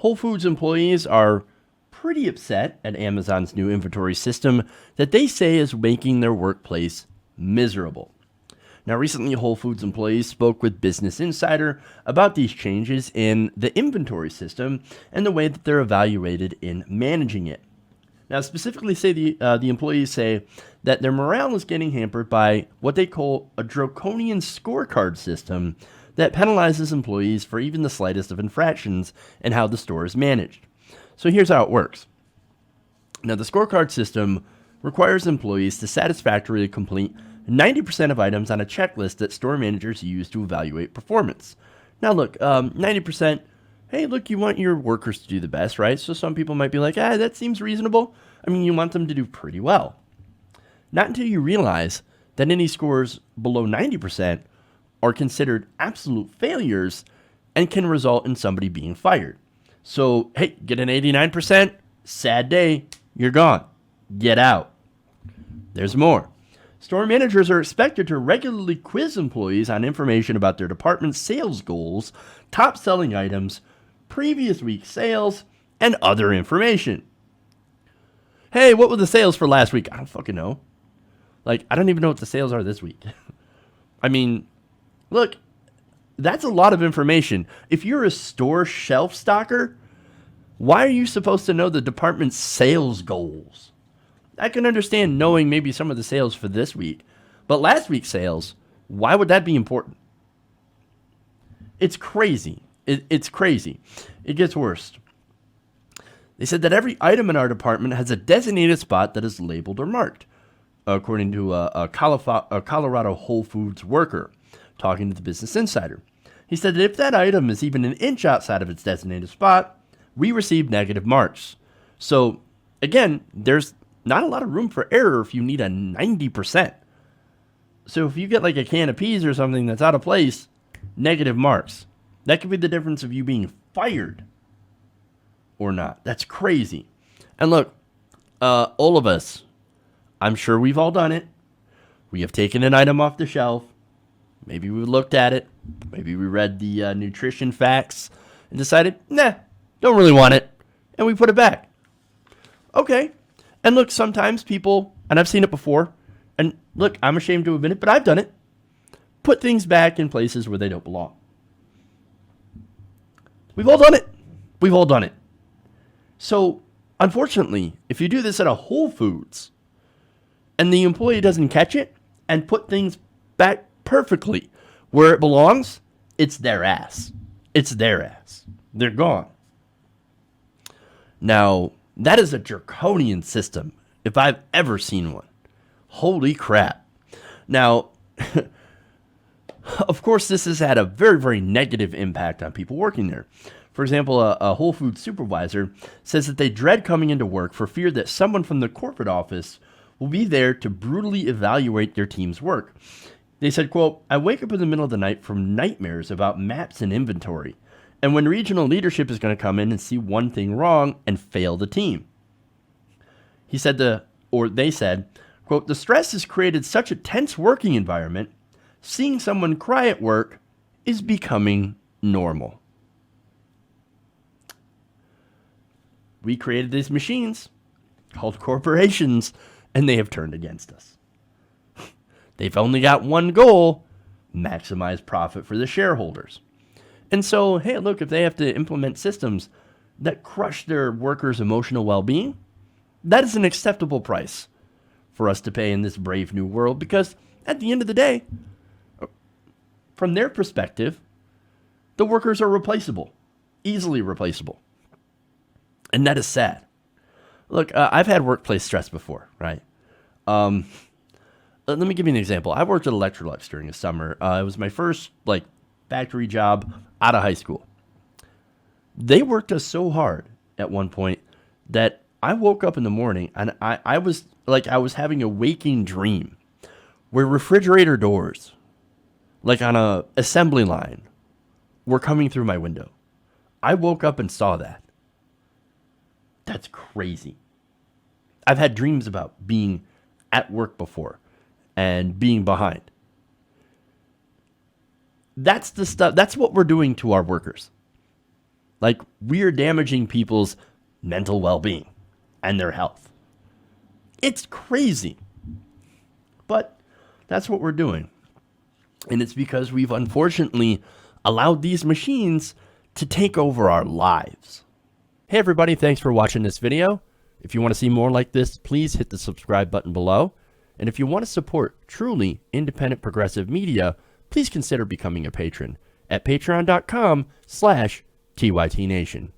Whole Foods employees are pretty upset at Amazon's new inventory system that they say is making their workplace miserable. Now, recently, Whole Foods employees spoke with Business Insider about these changes in the inventory system and the way that they're evaluated in managing it. Now, specifically, the employees say that their morale is getting hampered by what they call a draconian scorecard system that penalizes employees for even the slightest of infractions and how the store is managed. So here's how it works. Now, the scorecard system requires employees to satisfactorily complete 90% of items on a checklist that store managers use to evaluate performance. Now, look, 90%, hey, look, you want your workers to do the best, right? So some people might be like, that seems reasonable. I mean, you want them to do pretty well. Not until you realize that any scores below 90% are considered absolute failures and can result in somebody being fired. So, hey, get an 89%, sad day, you're gone. Get out. There's more. Store managers are expected to regularly quiz employees on information about their department's sales goals, top selling items, previous week's sales, and other information. Hey, what were the sales for last week? I don't fucking know. I don't even know what the sales are this week. I mean, look, that's a lot of information. If you're a store shelf stocker, why are you supposed to know the department's sales goals? I can understand knowing maybe some of the sales for this week, but last week's sales, why would that be important? It's crazy. It's crazy. It gets worse. They said that every item in our department has a designated spot that is labeled or marked, according to a Colorado Whole Foods worker talking to the Business Insider. He said that if that item is even an inch outside of its designated spot, we receive negative marks. So, again, there's not a lot of room for error if you need a 90%. So if you get like a can of peas or something that's out of place, negative marks. That could be the difference of you being fired or not. That's crazy. And look, all of us, I'm sure we've all done it. We have taken an item off the shelf. Maybe we looked at it. Maybe we read the nutrition facts and decided, don't really want it. And we put it back. Okay. And look, sometimes people, and I've seen it before, and look, I'm ashamed to admit it, but I've done it, put things back in places where they don't belong. We've all done it. We've all done it. So, unfortunately, if you do this at a Whole Foods, and the employee doesn't catch it and put things back perfectly where it belongs, it's their ass. It's their ass. They're gone. Now, that is a draconian system, if I've ever seen one. Holy crap. Now, of course, this has had a very, very negative impact on people working there. For example, a Whole Foods supervisor says that they dread coming into work for fear that someone from the corporate office will be there to brutally evaluate their team's work. They said, quote, I wake up in the middle of the night from nightmares about maps and inventory. And when regional leadership is going to come in and see one thing wrong and fail the team. They said, quote, the stress has created such a tense working environment, seeing someone cry at work is becoming normal. We created these machines called corporations, and they have turned against us. They've only got one goal, maximize profit for the shareholders. And so, hey, look, if they have to implement systems that crush their workers' emotional well-being, that is an acceptable price for us to pay in this brave new world, because at the end of the day, from their perspective, the workers are replaceable, easily replaceable. And that is sad. Look, I've had workplace stress before, right? Let me give you an example. I worked at Electrolux during the summer. It was my first factory job out of high school. They worked us so hard at one point that I woke up in the morning and I was having a waking dream where refrigerator doors, like on a assembly line, were coming through my window. I woke up and saw that. That's crazy. I've had dreams about being at work before and being behind. That's the stuff. That's what we're doing to our workers. Like, we're damaging people's mental well-being and their health. It's crazy. But that's what we're doing. And it's because we've unfortunately allowed these machines to take over our lives. Hey everybody, thanks for watching this video. If you want to see more like this, please hit the subscribe button below. And if you want to support truly independent progressive media, please consider becoming a patron at patreon.com/TYTNation.